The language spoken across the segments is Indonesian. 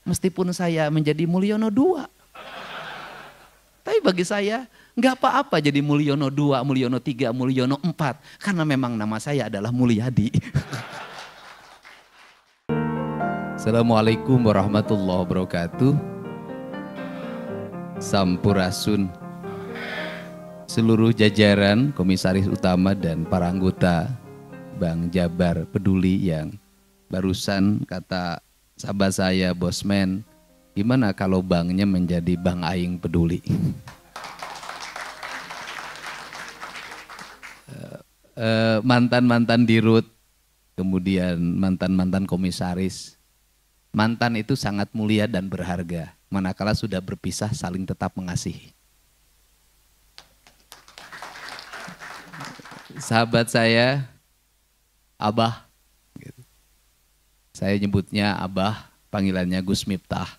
Meskipun saya menjadi Mulyono II. Tapi bagi saya nggak apa-apa jadi Mulyono II, Mulyono III, Mulyono IV. Karena memang nama saya adalah Mulyadi. Assalamualaikum warahmatullahi wabarakatuh. Sampurasun. Seluruh jajaran komisaris utama dan para anggota Bank Jabar Peduli yang barusan kata sahabat saya Bosman, gimana kalau banknya menjadi Bank Aing Peduli? Mantan-mantan dirut, kemudian mantan-mantan komisaris. Mantan itu sangat mulia dan berharga, manakala sudah berpisah saling tetap mengasihi. Sahabat saya, Abah, saya nyebutnya Abah, panggilannya Gus Miftah.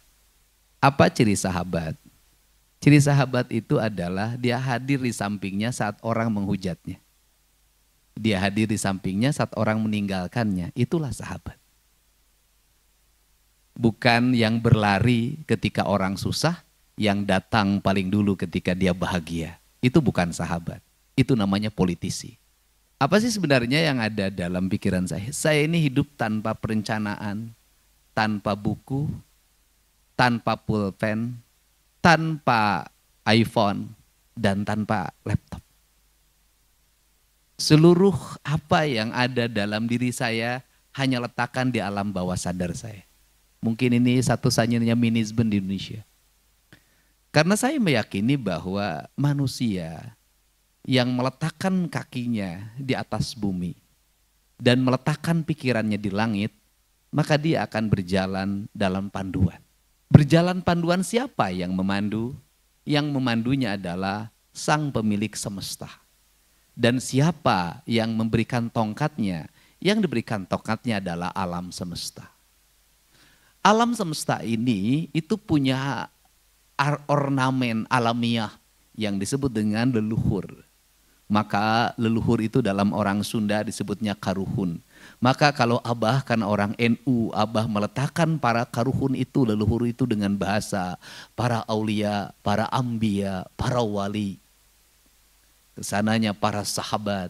Apa ciri sahabat? Ciri sahabat itu adalah dia hadir di sampingnya saat orang menghujatnya. Dia hadir di sampingnya saat orang meninggalkannya, itulah sahabat. Bukan yang berlari ketika orang susah, yang datang paling dulu ketika dia bahagia. Itu bukan sahabat, itu namanya politisi. Apa sih sebenarnya yang ada dalam pikiran saya? Saya ini hidup tanpa perencanaan, tanpa buku, tanpa pulpen, tanpa iPhone, dan tanpa laptop. Seluruh apa yang ada dalam diri saya hanya letakkan di alam bawah sadar saya. Mungkin ini satu-satunya manajemen di Indonesia. Karena saya meyakini bahwa manusia yang meletakkan kakinya di atas bumi dan meletakkan pikirannya di langit, maka dia akan berjalan dalam panduan. Berjalan panduan siapa yang memandu? Yang memandunya adalah Sang Pemilik semesta. Dan siapa yang memberikan tongkatnya? Yang diberikan tongkatnya adalah alam semesta. Alam semesta ini itu punya ornamen alamiah yang disebut dengan leluhur. Maka leluhur itu dalam orang Sunda disebutnya karuhun. Maka kalau Abah karena orang NU, Abah meletakkan para karuhun itu, leluhur itu dengan bahasa para aulia, para ambia, para wali. Kesananya para sahabat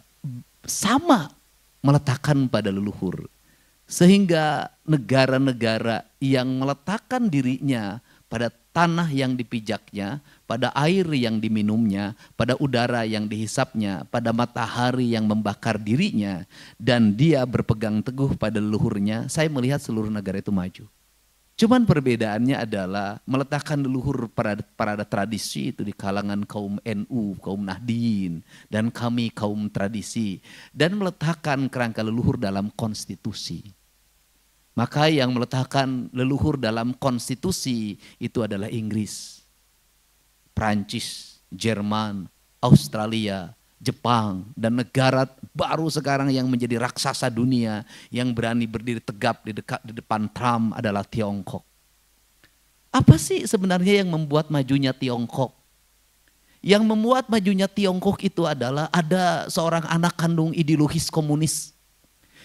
sama meletakkan pada leluhur. Sehingga negara-negara yang meletakkan dirinya pada tanah yang dipijaknya, pada air yang diminumnya, pada udara yang dihisapnya, pada matahari yang membakar dirinya, dan dia berpegang teguh pada leluhurnya, saya melihat seluruh negara itu maju. Cuman perbedaannya adalah meletakkan leluhur pada tradisi itu di kalangan kaum NU, kaum Nahdien, dan kami kaum tradisi, dan meletakkan kerangka leluhur dalam konstitusi. Maka yang meletakkan leluhur dalam konstitusi itu adalah Inggris, Prancis, Jerman, Australia, Jepang, dan negara baru sekarang yang menjadi raksasa dunia yang berani berdiri tegap di depan Trump adalah Tiongkok. Apa sih sebenarnya yang membuat majunya Tiongkok? Yang membuat majunya Tiongkok itu adalah ada seorang anak kandung ideologis komunis.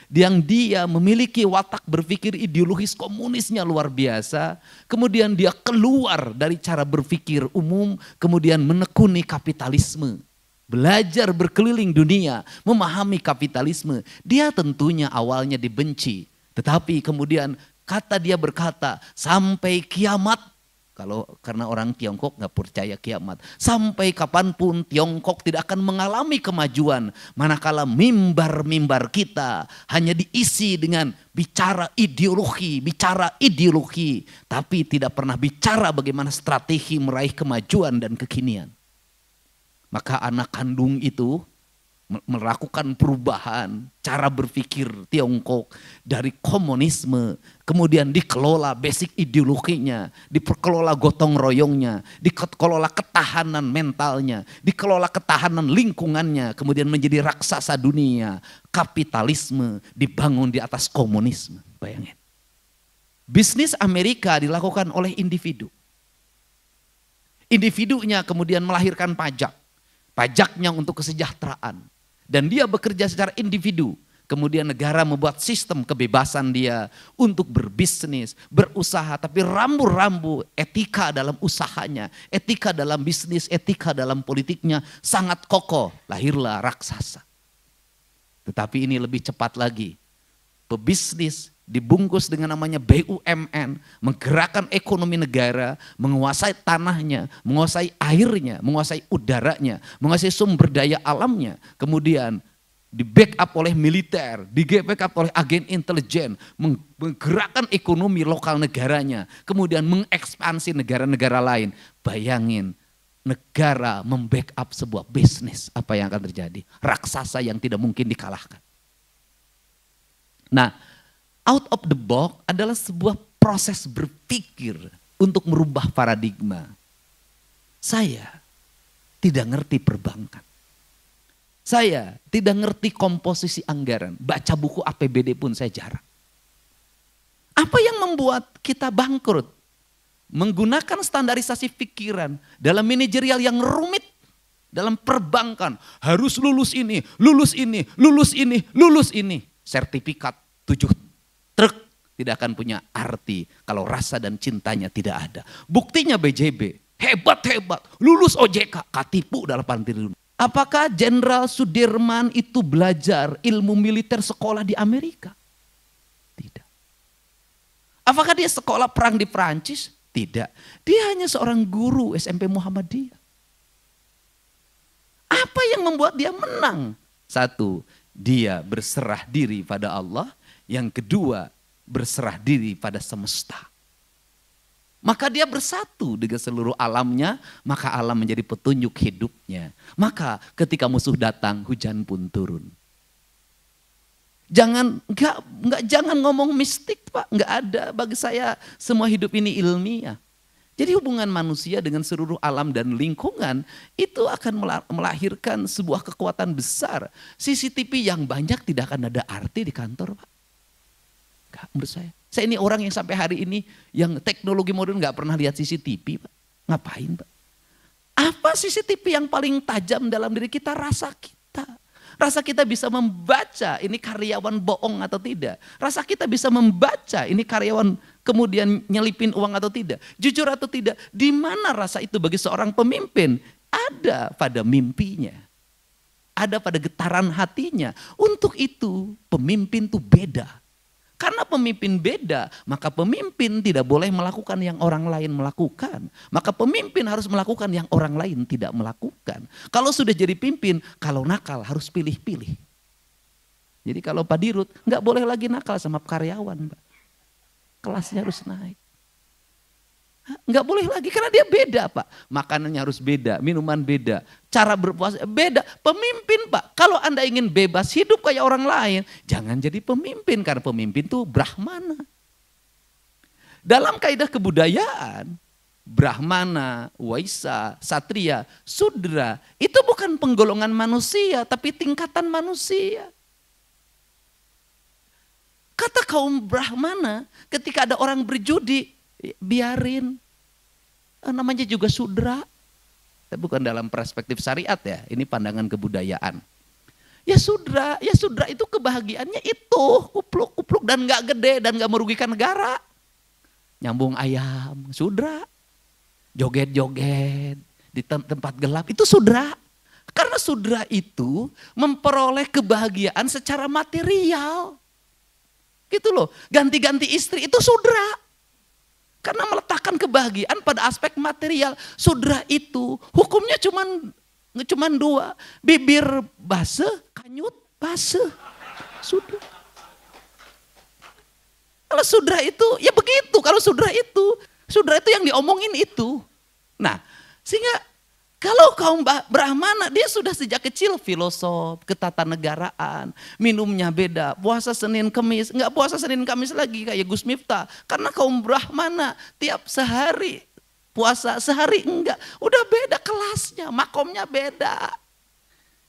Yang dia memiliki watak berpikir ideologis komunisnya luar biasa. Kemudian dia keluar dari cara berpikir umum, kemudian menekuni kapitalisme. Belajar berkeliling dunia, memahami kapitalisme. Dia tentunya awalnya dibenci. Tetapi kemudian dia berkata, sampai kiamat. Karena orang Tiongkok gak percaya kiamat. Sampai kapanpun Tiongkok tidak akan mengalami kemajuan. Manakala mimbar-mimbar kita hanya diisi dengan bicara ideologi. Tapi tidak pernah bicara bagaimana strategi meraih kemajuan dan kekinian. Maka anak kandung itu melakukan perubahan cara berpikir Tiongkok dari komunisme, kemudian dikelola basic ideologinya, dikelola gotong royongnya, dikelola ketahanan mentalnya, dikelola ketahanan lingkungannya, kemudian menjadi raksasa dunia. Kapitalisme dibangun di atas komunisme, bayangin. Bisnis Amerika dilakukan oleh individu. Individunya kemudian melahirkan pajak. Pajaknya untuk kesejahteraan. Dan dia bekerja secara individu. Kemudian negara membuat sistem kebebasan dia untuk berbisnis, berusaha, tapi rambu-rambu etika dalam usahanya, etika dalam bisnis, etika dalam politiknya sangat kokoh. Lahirlah raksasa. Tetapi ini lebih cepat lagi. Pebisnis dibungkus dengan namanya BUMN, menggerakkan ekonomi negara, menguasai tanahnya, menguasai airnya, menguasai udaranya, menguasai sumber daya alamnya. Kemudian di backup oleh militer, di backup oleh agen intelijen, menggerakkan ekonomi lokal negaranya, kemudian mengekspansi negara-negara lain. Bayangin, negara membackup sebuah bisnis, apa yang akan terjadi? Raksasa yang tidak mungkin dikalahkan. Nah, out of the box adalah sebuah proses berpikir untuk merubah paradigma. Saya tidak ngerti perbankan. Saya tidak ngerti komposisi anggaran. Baca buku APBD pun saya jarang. Apa yang membuat kita bangkrut? Menggunakan standarisasi pikiran dalam manajerial yang rumit. Dalam perbankan harus lulus ini, lulus ini, lulus ini, lulus ini. Sertifikat 7 truk tidak akan punya arti kalau rasa dan cintanya tidak ada. Buktinya BJB, hebat-hebat, lulus OJK, katipu dalam pantir. Apakah Jenderal Sudirman itu belajar ilmu militer sekolah di Amerika? Tidak. Apakah dia sekolah perang di Perancis? Tidak. Dia hanya seorang guru SMP Muhammadiyah. Apa yang membuat dia menang? Satu, dia berserah diri pada Allah. Yang kedua, berserah diri pada semesta. Maka dia bersatu dengan seluruh alamnya, maka alam menjadi petunjuk hidupnya. Maka ketika musuh datang, hujan pun turun. Jangan ngomong mistik, Pak. Enggak ada, bagi saya semua hidup ini ilmiah. Jadi hubungan manusia dengan seluruh alam dan lingkungan itu akan melahirkan sebuah kekuatan besar. CCTV yang banyak tidak akan ada arti di kantor, Pak. Enggak, menurut saya. Saya ini orang yang sampai hari ini yang teknologi modern nggak pernah lihat CCTV, Pak. Ngapain, Pak? Apa CCTV yang paling tajam dalam diri kita? Rasa kita. Rasa kita bisa membaca ini karyawan bohong atau tidak. Rasa kita bisa membaca ini karyawan kemudian nyelipin uang atau tidak. Jujur atau tidak. Di mana rasa itu bagi seorang pemimpin? Ada pada mimpinya. Ada pada getaran hatinya. Untuk itu pemimpin itu beda. Karena pemimpin beda, maka pemimpin tidak boleh melakukan yang orang lain melakukan. Maka pemimpin harus melakukan yang orang lain tidak melakukan. Kalau sudah jadi pimpin, kalau nakal harus pilih-pilih. Jadi kalau Pak Dirut nggak boleh lagi nakal sama karyawan, Pak. Kelasnya harus naik. Nggak boleh lagi karena dia beda, Pak. Makanannya harus beda, minuman beda, cara berpuasa beda. Pemimpin, Pak, kalau Anda ingin bebas hidup kayak orang lain, jangan jadi pemimpin karena pemimpin itu Brahmana. Dalam kaidah kebudayaan, Brahmana, Waisa, Satria, Sudra itu bukan penggolongan manusia tapi tingkatan manusia. Kata kaum Brahmana, ketika ada orang berjudi, biarin, namanya juga sudra. Bukan dalam perspektif syariat ya, ini pandangan kebudayaan. Ya sudra itu kebahagiaannya itu kupluk-kupluk dan gak gede dan gak merugikan negara. Nyambung ayam, sudra. Joget-joget di tempat gelap, itu sudra. Karena sudra itu memperoleh kebahagiaan secara material. Gitu loh, ganti-ganti istri itu sudra. Karena meletakkan kebahagiaan pada aspek material. Sudra itu hukumnya cuman dua. Bibir basah, kanyut basah. Sudah. Kalau sudra itu ya begitu. Kalau sudra itu yang diomongin itu. Nah sehingga kalau kaum Brahmana dia sudah sejak kecil filosof, ketatanegaraan, minumnya beda, puasa Senin Kamis, enggak puasa Senin Kamis lagi kayak Gus Miftah. Karena kaum Brahmana tiap sehari puasa, sehari enggak. Udah beda kelasnya, makomnya beda.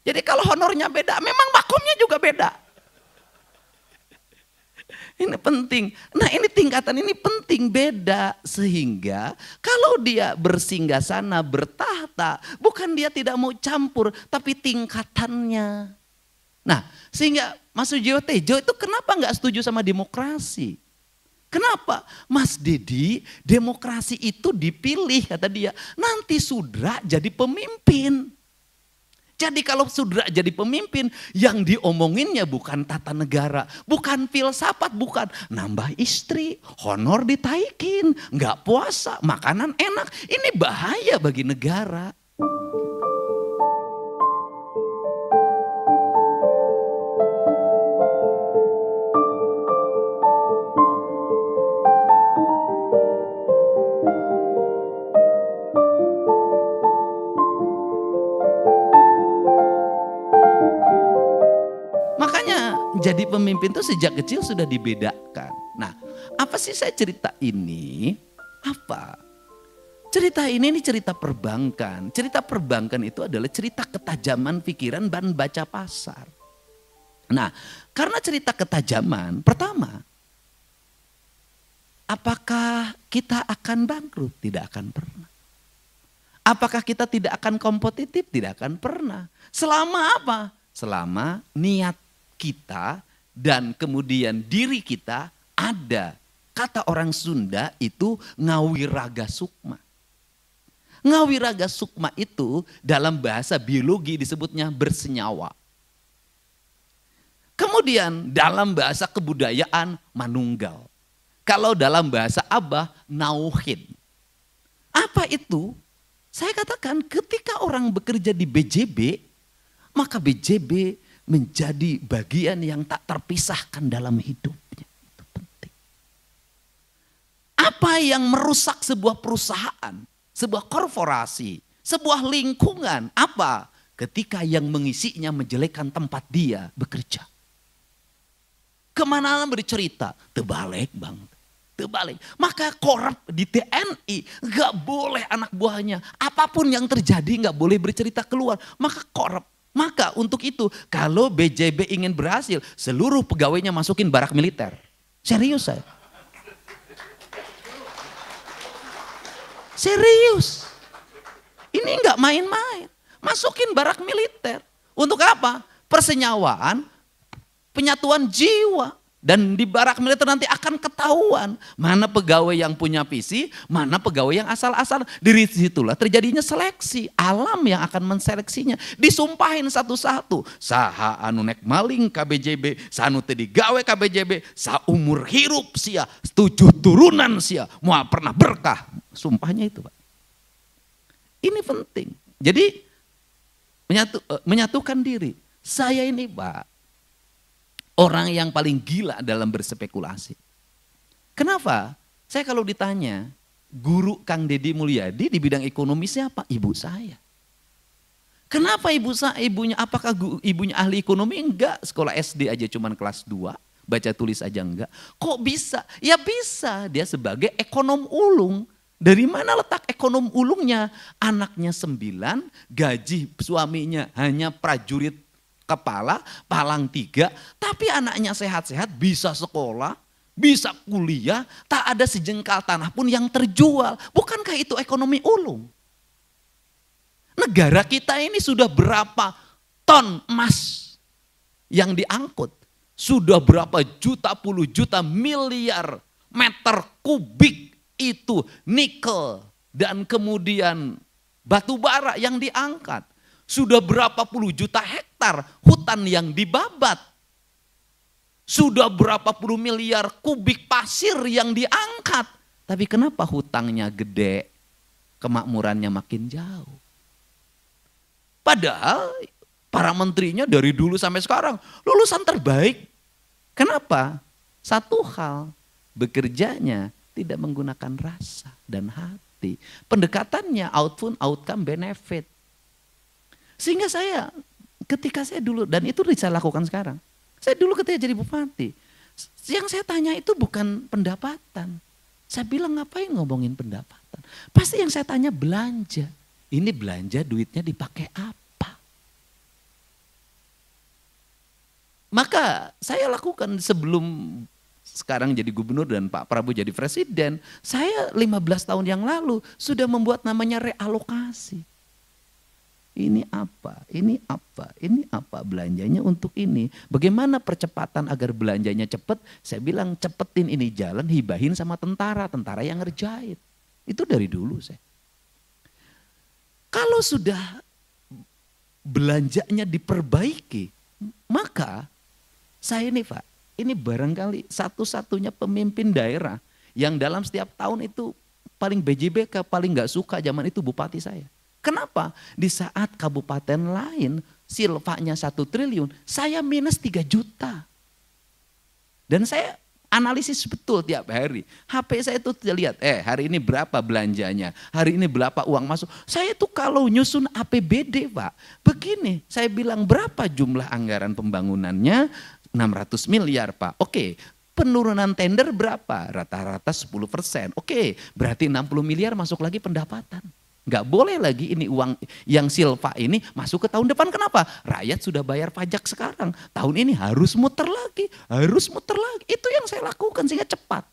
Jadi kalau honornya beda, memang makomnya juga beda. Ini penting. Nah ini tingkatan ini penting beda. Sehingga kalau dia bersinggah sana bertahta. Bukan dia tidak mau campur. Tapi tingkatannya. Nah, sehingga Mas Sujiwo Tejo itu kenapa nggak setuju sama demokrasi? Kenapa? Mas Dedi, demokrasi itu dipilih kata dia. Nanti Sudra jadi pemimpin. Jadi kalau Sudra jadi pemimpin, yang diomonginnya bukan tata negara, bukan filsafat, bukan nambah istri, honor ditaikin, nggak puasa, makanan enak. Ini bahaya bagi negara. Jadi pemimpin itu sejak kecil sudah dibedakan. Nah, apa sih saya cerita ini? Apa? Cerita ini cerita perbankan. Cerita perbankan itu adalah cerita ketajaman pikiran dan baca pasar. Nah, karena cerita ketajaman, pertama, apakah kita akan bangkrut? Tidak akan pernah. Apakah kita tidak akan kompetitif? Tidak akan pernah. Selama apa? Selama niat kita dan kemudian diri kita ada. Kata orang Sunda itu ngawiraga sukma. Ngawiraga sukma itu dalam bahasa biologi disebutnya bersenyawa. Kemudian dalam bahasa kebudayaan manunggal. Kalau dalam bahasa Abah nauhin. Apa itu? Saya katakan ketika orang bekerja di BJB, maka BJB menjadi bagian yang tak terpisahkan dalam hidupnya. Itu penting. Apa yang merusak sebuah perusahaan, sebuah korporasi, sebuah lingkungan, apa? Ketika yang mengisinya menjelekkan tempat dia bekerja. Kemana bercerita? Terbalik bang, terbalik. Maka korup di TNI gak boleh anak buahnya. Apapun yang terjadi gak boleh bercerita keluar. Maka korup. Maka untuk itu kalau BJB ingin berhasil, seluruh pegawainya masukin barak militer. Serius saya. Serius. Ini enggak main-main. Masukin barak militer. Untuk apa? Persenyawaan, penyatuan jiwa. Dan di barak militer nanti akan ketahuan mana pegawai yang punya visi, mana pegawai yang asal-asalan. Dari situlah terjadinya seleksi. Alam yang akan menseleksinya. Disumpahin satu-satu. Saha anu nek maling KBJB, sanu tadi gawe KBJB, saumur hirup sia, 7 turunan sia, mau pernah berkah. Sumpahnya itu Pak. Ini penting. Jadi menyatukan diri. Saya ini Pak, orang yang paling gila dalam berspekulasi. Kenapa? Saya kalau ditanya, guru Kang Deddy Mulyadi di bidang ekonomi siapa? Ibu saya. Kenapa ibunya, apakah ibunya ahli ekonomi? Enggak, sekolah SD aja cuman kelas 2, baca tulis aja enggak. Kok bisa? Ya bisa, dia sebagai ekonom ulung. Dari mana letak ekonom ulungnya? Anaknya 9, gaji suaminya hanya prajurit kepala, palang 3, tapi anaknya sehat-sehat, bisa sekolah, bisa kuliah, tak ada sejengkal tanah pun yang terjual. Bukankah itu ekonomi ulung? Negara kita ini sudah berapa ton emas yang diangkut? Sudah berapa juta, puluh juta, miliar meter kubik itu nikel dan kemudian batu bara yang diangkat. Sudah berapa puluh juta hektar hutan yang dibabat. Sudah berapa puluh miliar kubik pasir yang diangkat. Tapi kenapa hutangnya gede, kemakmurannya makin jauh? Padahal para menterinya dari dulu sampai sekarang lulusan terbaik. Kenapa? Satu hal, bekerjanya tidak menggunakan rasa dan hati. Pendekatannya outcome benefit. Sehingga saya ketika saya dulu, dan itu saya lakukan sekarang. Saya dulu ketika jadi bupati, yang saya tanya itu bukan pendapatan. Saya bilang ngapain ngomongin pendapatan. Pasti yang saya tanya belanja. Ini belanja duitnya dipakai apa? Maka saya lakukan sebelum sekarang jadi gubernur dan Pak Prabowo jadi presiden. Saya 15 tahun yang lalu sudah membuat namanya realokasi. Ini apa, ini apa, ini apa, belanjanya untuk ini. Bagaimana percepatan agar belanjanya cepat? Saya bilang cepetin ini jalan, hibahin sama tentara yang ngerjain. Itu dari dulu saya. Kalau sudah belanjanya diperbaiki, maka saya ini Pak, ini barangkali satu-satunya pemimpin daerah yang dalam setiap tahun itu paling BJBK, paling gak suka zaman itu bupati saya. Kenapa? Di saat kabupaten lain silvanya 1 triliun, saya minus 3 juta. Dan saya analisis betul tiap hari. HP saya itu lihat, hari ini berapa belanjanya, hari ini berapa uang masuk. Saya tuh kalau nyusun APBD Pak, begini, saya bilang berapa jumlah anggaran pembangunannya, 600 miliar Pak. Oke, penurunan tender berapa? Rata-rata 10%. Oke, berarti 60 miliar masuk lagi pendapatan. Nggak boleh lagi ini uang yang silva ini masuk ke tahun depan. Kenapa? Rakyat sudah bayar pajak sekarang. Tahun ini harus muter lagi, harus muter lagi. Itu yang saya lakukan sehingga cepat.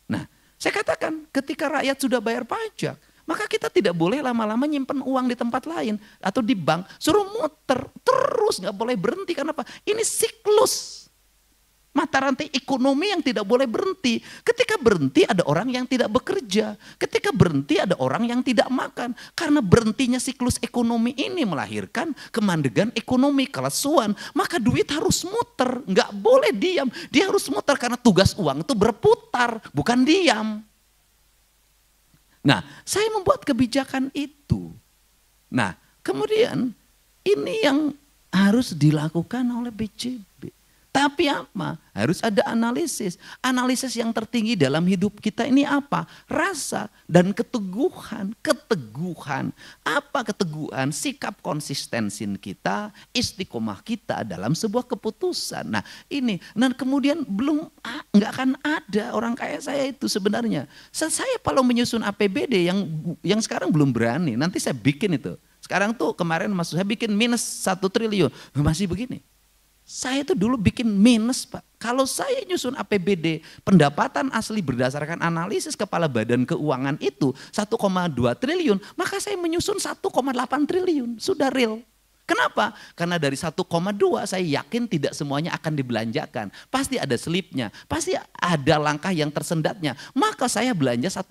Nah, saya katakan ketika rakyat sudah bayar pajak, maka kita tidak boleh lama-lama nyimpen uang di tempat lain atau di bank. Suruh muter terus, nggak boleh berhenti. Karena apa? Ini siklus. Mata rantai ekonomi yang tidak boleh berhenti. Ketika berhenti ada orang yang tidak bekerja. Ketika berhenti ada orang yang tidak makan. Karena berhentinya siklus ekonomi ini melahirkan kemandegan ekonomi, kelesuan. Maka duit harus muter, nggak boleh diam. Dia harus muter karena tugas uang itu berputar, bukan diam. Nah, saya membuat kebijakan itu. Nah, kemudian ini yang harus dilakukan oleh BJB. Tapi apa? Harus ada analisis. Analisis yang tertinggi dalam hidup kita ini apa? Rasa dan keteguhan. Keteguhan. Apa keteguhan? Sikap konsistensi kita, istiqomah kita dalam sebuah keputusan. Nah ini, dan kemudian nggak akan ada orang kayak saya itu sebenarnya. Saya kalau menyusun APBD yang sekarang belum berani, nanti saya bikin itu. Sekarang tuh kemarin maksud saya bikin minus 1 triliun, masih begini. Saya itu dulu bikin minus Pak. Kalau saya nyusun APBD, pendapatan asli berdasarkan analisis Kepala Badan Keuangan itu 1,2 triliun, maka saya menyusun 1,8 triliun, sudah real. Kenapa? Karena dari 1,2 saya yakin tidak semuanya akan dibelanjakan. Pasti ada selipnya, pasti ada langkah yang tersendatnya. Maka saya belanja 1,8.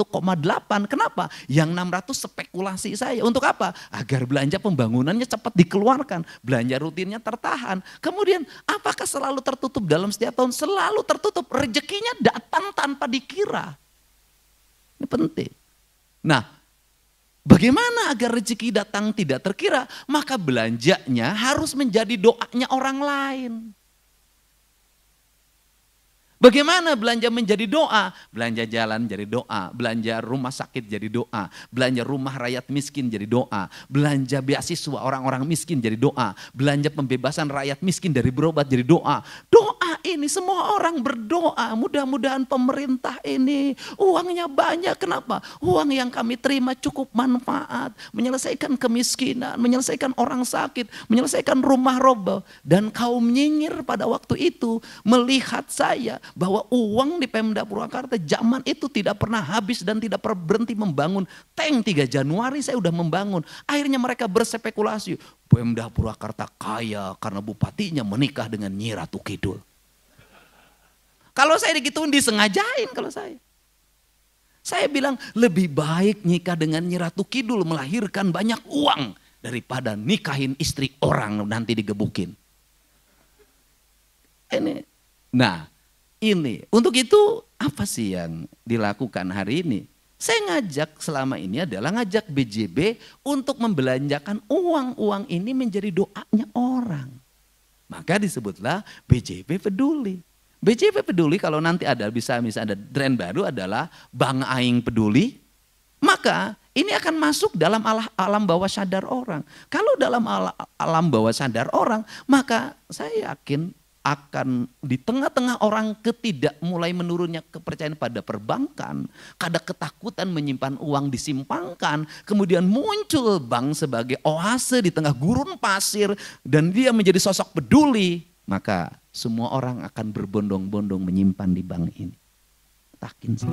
Kenapa? Yang 600 spekulasi saya. Untuk apa? Agar belanja pembangunannya cepat dikeluarkan. Belanja rutinnya tertahan. Kemudian apakah selalu tertutup dalam setiap tahun? Selalu tertutup. Rezekinya datang tanpa dikira. Ini penting. Nah, bagaimana agar rezeki datang tidak terkira? Maka belanjanya harus menjadi doanya orang lain. Bagaimana belanja menjadi doa? Belanja jalan jadi doa, belanja rumah sakit jadi doa, belanja rumah rakyat miskin jadi doa, belanja beasiswa orang-orang miskin jadi doa, belanja pembebasan rakyat miskin dari berobat jadi doa. Doa ini semua orang berdoa, mudah-mudahan pemerintah ini uangnya banyak. Kenapa? Uang yang kami terima cukup manfaat, menyelesaikan kemiskinan, menyelesaikan orang sakit, menyelesaikan rumah roboh. Dan kaum nyinyir pada waktu itu melihat saya bahwa uang di Pemda Purwakarta zaman itu tidak pernah habis dan tidak pernah berhenti membangun. Tank 3 Januari saya udah membangun. Akhirnya mereka berspekulasi, Pemda Purwakarta kaya karena bupatinya menikah dengan Nyi Ratu Kidul. Kalau saya digituin disengajain kalau saya. Saya bilang lebih baik nikah dengan Nyi Ratu Kidul melahirkan banyak uang daripada nikahin istri orang nanti digebukin. Ini, untuk itu apa sih yang dilakukan hari ini? Saya ngajak selama ini adalah ngajak BJB untuk membelanjakan uang-uang ini menjadi doanya orang. Maka disebutlah BJB peduli. BJB peduli kalau nanti ada bisa ada tren baru adalah Bank Aing peduli. Maka ini akan masuk dalam alam bawah sadar orang. Kalau dalam alam bawah sadar orang, maka saya yakin akan di tengah-tengah orang mulai menurunnya kepercayaan pada perbankan, ada ketakutan menyimpan uang disimpangkan, kemudian muncul bank sebagai oase di tengah gurun pasir dan dia menjadi sosok peduli, maka semua orang akan berbondong-bondong menyimpan di bank ini. Takin sih.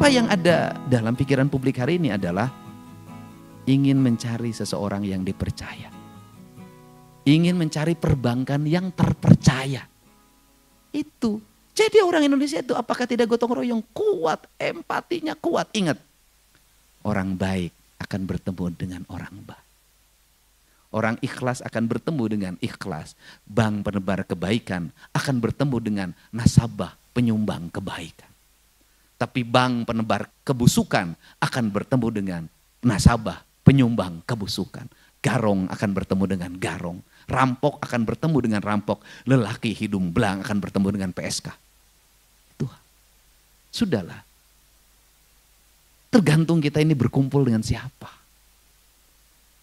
Apa yang ada dalam pikiran publik hari ini adalah ingin mencari seseorang yang dipercaya. Ingin mencari perbankan yang terpercaya. Itu. Jadi orang Indonesia itu apakah tidak gotong royong? Kuat, empatinya kuat. Ingat, orang baik akan bertemu dengan orang baik. Orang ikhlas akan bertemu dengan ikhlas. Bank penebar kebaikan akan bertemu dengan nasabah penyumbang kebaikan. Tapi bank penebar kebusukan akan bertemu dengan nasabah penyumbang kebusukan. Garong akan bertemu dengan garong. Rampok akan bertemu dengan rampok. Lelaki hidung belang akan bertemu dengan PSK. Itu sudahlah. Tergantung kita ini berkumpul dengan siapa.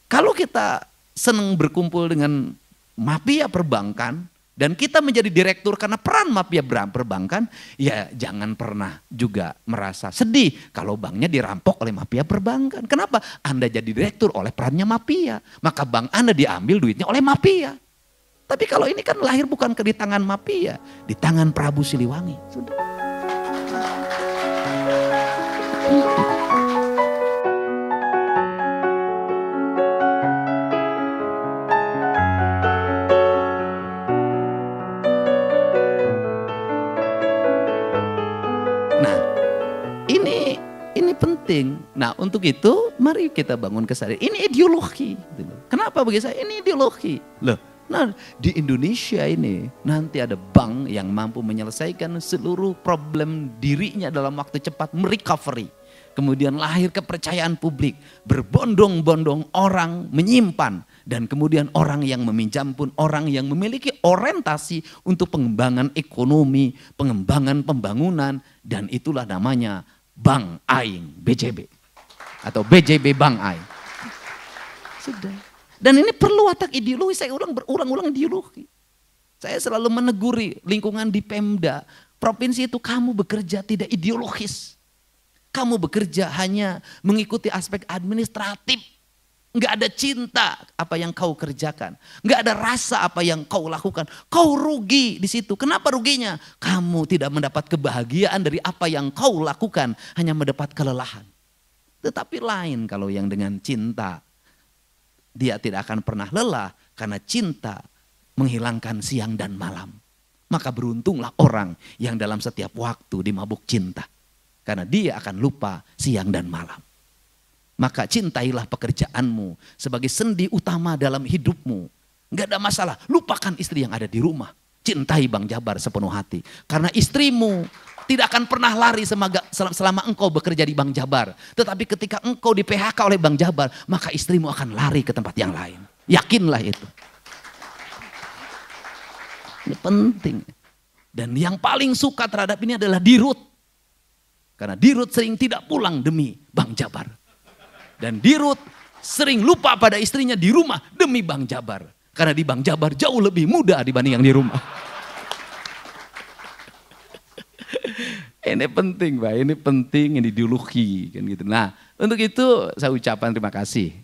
Kalau kita senang berkumpul dengan mafia perbankan dan kita menjadi direktur karena peran mafia perbankan, ya jangan pernah juga merasa sedih kalau banknya dirampok oleh mafia perbankan. Kenapa? Anda jadi direktur oleh perannya mafia, maka bank Anda diambil duitnya oleh mafia. Tapi kalau ini kan lahir bukan di tangan mafia, di tangan Prabu Siliwangi. Sudah. Ini penting. Nah, untuk itu mari kita bangun kesadaran. Ini ideologi. Kenapa bagi saya? Ini ideologi. Loh, nah di Indonesia ini nanti ada bank yang mampu menyelesaikan seluruh problem dirinya dalam waktu cepat, merecovery. Kemudian lahir kepercayaan publik. Berbondong-bondong orang menyimpan. Dan kemudian orang yang meminjam pun orang yang memiliki orientasi untuk pengembangan ekonomi, pengembangan pembangunan. Dan itulah namanya Bank Aing BJB atau BJB Bank Aing. Sudah. Dan ini perlu watak ideologi. Saya berulang-ulang ideologi. Saya selalu meneguri lingkungan di Pemda. Provinsi itu kamu bekerja tidak ideologis. Kamu bekerja hanya mengikuti aspek administratif. Enggak ada cinta apa yang kau kerjakan. Enggak ada rasa apa yang kau lakukan. Kau rugi di situ. Kenapa ruginya? Kamu tidak mendapat kebahagiaan dari apa yang kau lakukan. Hanya mendapat kelelahan. Tetapi lain kalau yang dengan cinta. Dia tidak akan pernah lelah. Karena cinta menghilangkan siang dan malam. Maka beruntunglah orang yang dalam setiap waktu dimabuk cinta. Karena dia akan lupa siang dan malam. Maka cintailah pekerjaanmu sebagai sendi utama dalam hidupmu. Enggak ada masalah, lupakan istri yang ada di rumah. Cintai Bang Jabar sepenuh hati. Karena istrimu tidak akan pernah lari selama engkau bekerja di Bang Jabar. Tetapi ketika engkau di PHK oleh Bang Jabar, maka istrimu akan lari ke tempat yang lain. Yakinlah itu. Ini penting. Dan yang paling suka terhadap ini adalah Dirut. Karena Dirut sering tidak pulang demi Bang Jabar. Dan Dirut sering lupa pada istrinya di rumah demi Bang Jabar. Karena di Bang Jabar jauh lebih muda dibanding yang di rumah. Ini penting Pak, ini penting, ini ideologi. Kan gitu. Nah untuk itu saya ucapkan terima kasih.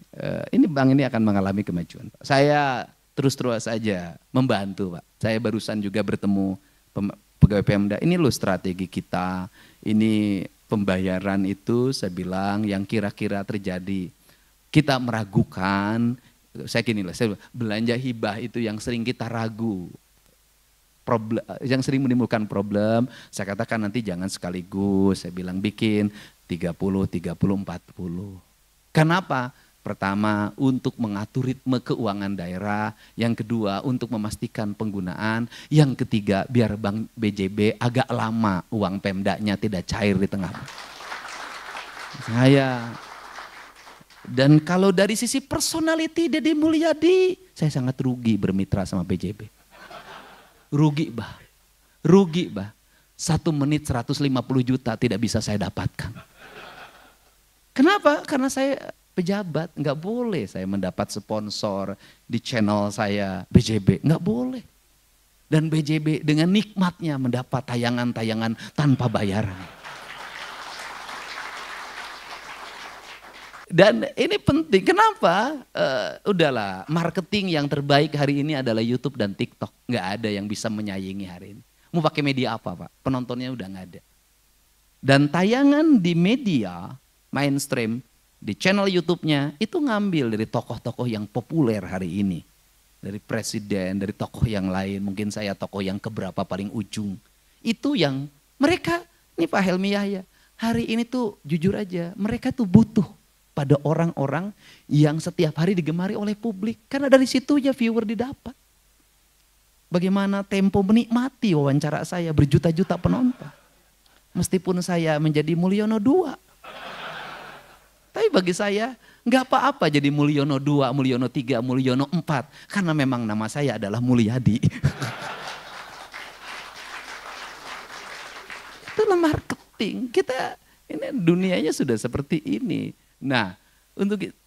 Ini bank ini akan mengalami kemajuan Pak. Saya terus-terus saja membantu Pak. Saya barusan juga bertemu pegawai Pemda. Ini loh strategi kita, ini pembayaran itu saya bilang yang kira-kira terjadi. Kita meragukan, saya gini lah, belanja hibah itu yang sering kita ragu. Problem, yang sering menimbulkan problem, saya katakan nanti jangan sekaligus, saya bilang bikin 30, 30, 40. Kenapa? Pertama untuk mengatur ritme keuangan daerah, yang kedua untuk memastikan penggunaan, yang ketiga biar Bank BJB agak lama uang Pemdanya tidak cair di tengah. Dan kalau dari sisi personality Deddy Mulyadi, saya sangat rugi bermitra sama BJB. Rugi bah. 1 menit 150 juta tidak bisa saya dapatkan. Kenapa? Karena saya pejabat, nggak boleh saya mendapat sponsor di channel saya BJB, nggak boleh. Dan BJB dengan nikmatnya mendapat tayangan-tayangan tanpa bayaran. Dan ini penting, kenapa? Udahlah, marketing yang terbaik hari ini adalah YouTube dan TikTok. Nggak ada yang bisa menyaingi hari ini. Mau pakai media apa Pak? Penontonnya udah nggak ada. Dan tayangan di media mainstream, di channel YouTube-nya itu ngambil dari tokoh-tokoh yang populer hari ini. Dari presiden, dari tokoh yang lain, mungkin saya tokoh yang keberapa paling ujung. Itu yang mereka, ini Pak Helmi Yahya, hari ini tuh jujur aja, mereka tuh butuh pada orang-orang yang setiap hari digemari oleh publik. Karena dari situ ya viewer didapat. Bagaimana Tempo menikmati wawancara saya berjuta-juta penonton. Meskipun saya menjadi Mulyono II. Tapi bagi saya nggak apa-apa jadi Mulyono II, Mulyono III, Mulyono IV. Karena memang nama saya adalah Mulyadi. Itulah marketing. Kita ini dunianya sudah seperti ini. Nah,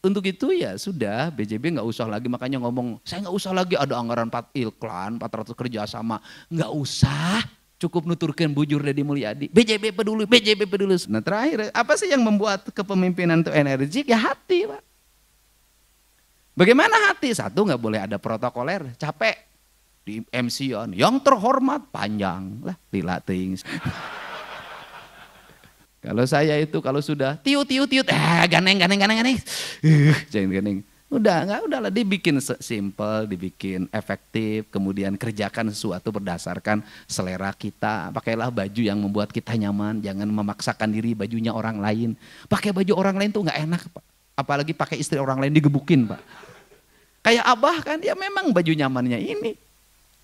untuk itu ya sudah BJB nggak usah lagi makanya ngomong saya nggak usah lagi ada anggaran 4 iklan 400 kerjasama, nggak usah. Cukup nuturkan bujur Deddy Mulyadi. BJB peduli, BJB peduli. Nah terakhir, apa sih yang membuat kepemimpinan itu energik? Ya hati Pak. Bagaimana hati? Satu nggak boleh ada protokoler, capek. Di MC-an, yang terhormat, panjang lah, dilatih. Kalau saya itu kalau sudah tiut, ganeng, jangan ganeng. Udahlah dibikin simple, dibikin efektif, kemudian kerjakan sesuatu berdasarkan selera kita. Pakailah baju yang membuat kita nyaman, jangan memaksakan diri bajunya orang lain. Pakai baju orang lain tuh nggak enak Pak. Apalagi pakai istri orang lain digebukin Pak. Kayak Abah kan, ya memang baju nyamannya ini.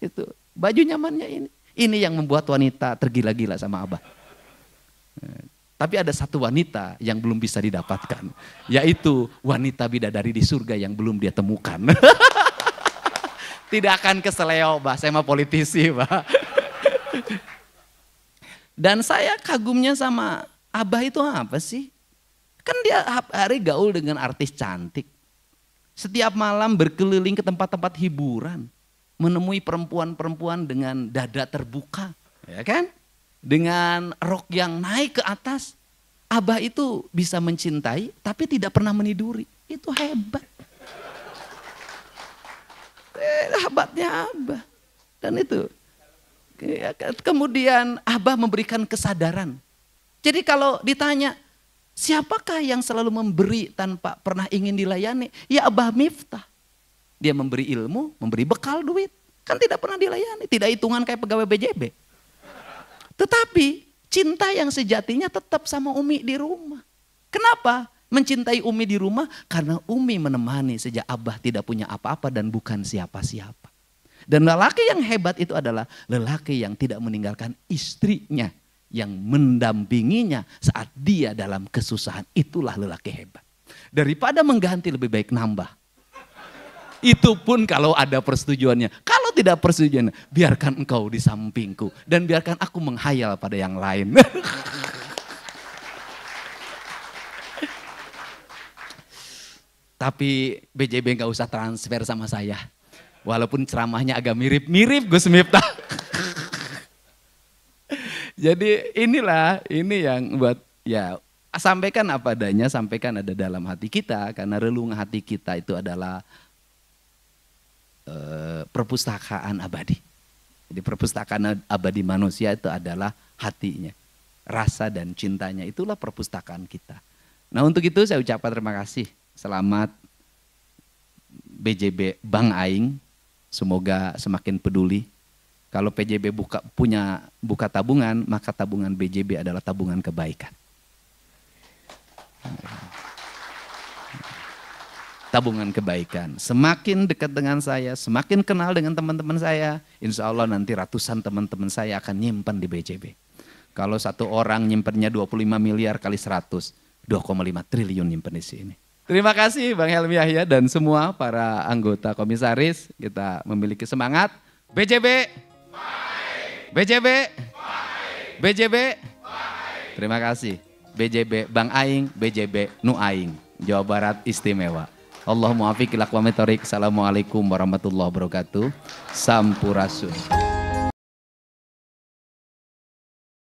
Itu, baju nyamannya ini. Ini yang membuat wanita tergila-gila sama Abah. Tapi ada satu wanita yang belum bisa didapatkan. Yaitu wanita bidadari di surga yang belum dia temukan. Tidak akan keseleo, Bah. Saya mah politisi, Bah. Dan saya kagumnya sama Abah itu apa sih? Kan dia hari gaul dengan artis cantik. Setiap malam berkeliling ke tempat-tempat hiburan. Menemui perempuan-perempuan dengan dada terbuka. Ya kan? Dengan rok yang naik ke atas, Abah itu bisa mencintai tapi tidak pernah meniduri. Itu hebat. Hebatnya Abah. Dan itu. Kemudian Abah memberikan kesadaran. Jadi kalau ditanya, siapakah yang selalu memberi tanpa pernah ingin dilayani? Ya Abah Miftah. Dia memberi ilmu, memberi bekal duit. Kan tidak pernah dilayani. Tidak hitungan kayak pegawai BJB. Tetapi cinta yang sejatinya tetap sama Umi di rumah. Kenapa mencintai Umi di rumah? Karena Umi menemani sejak Abah tidak punya apa-apa dan bukan siapa-siapa. Dan lelaki yang hebat itu adalah lelaki yang tidak meninggalkan istrinya. Yang mendampinginya saat dia dalam kesusahan. Itulah lelaki hebat. Daripada mengganti lebih baik nambah. Itu pun kalau ada persetujuannya. Kalau tidak persetujuan, biarkan engkau di sampingku. Dan biarkan aku menghayal pada yang lain. Tapi BJB gak usah transfer sama saya. Walaupun ceramahnya agak mirip-mirip Gus Miftah. Jadi ini yang buat ya sampaikan apa adanya, sampaikan ada dalam hati kita. Karena relung hati kita itu adalah perpustakaan abadi. Jadi perpustakaan abadi manusia itu adalah hatinya. Rasa dan cintanya itulah perpustakaan kita. Nah untuk itu saya ucapkan terima kasih. Selamat BJB Bang Aing. Semoga semakin peduli. Kalau PJB buka tabungan, maka tabungan BJB adalah tabungan kebaikan. Tabungan kebaikan. Semakin dekat dengan saya, semakin kenal dengan teman-teman saya, insya Allah nanti ratusan teman-teman saya akan nyimpan di BJB. Kalau satu orang nyimpannya 25 miliar kali 100, 2,5 triliun nyimpan di sini. Terima kasih Bang Helmi Yahya dan semua para anggota komisaris. Kita memiliki semangat. BJB, BJB, BJB. Terima kasih. BJB Bang Aing, BJB Nu Aing. Jawa Barat istimewa. Allahumma afiq ila aqwamit thoriq. Assalamualaikum warahmatullahi wabarakatuh. Sampurasun.